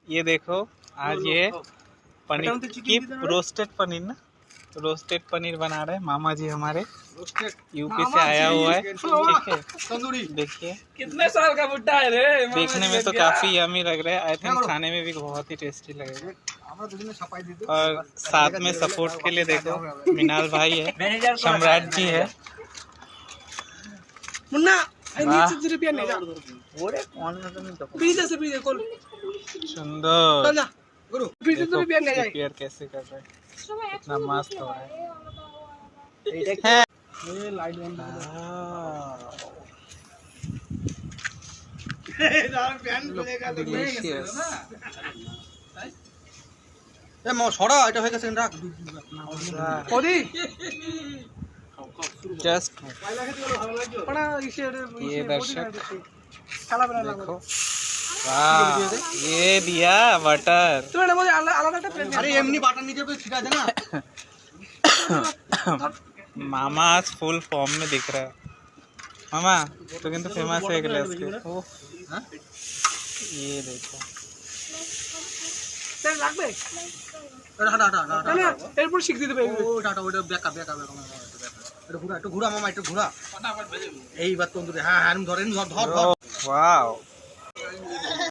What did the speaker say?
ये देखो आज ये पनीर की रोस्टेड पनीर ना, रोस्टेड पनीर बना रहे हैं मामा जी हमारे, यूपी से आया हुआ है। ठीक है, देखिए कितने साल का बुड्ढा है रे। देखने में तो काफी यमी लग रहा है, आई थिंक खाने में भी बहुत ही टेस्टी लगेगा। और साथ में सपोर्ट के लिए देखो मिनाल भाई है, सम्राट जी है। मुन्ना वाह, सुंदर। देखो प्रिपेयर कैसे कर रहे हैं, कितना मस्त हो रहा है। डिलीशियस। जस्ट ये दर्शक देखो, वाह ये दिया बटर। मामा आज फुल फॉर्म में दिख रहा है। मामा तो किंतु फेमस है ग्लास के। ये देखो वाओ।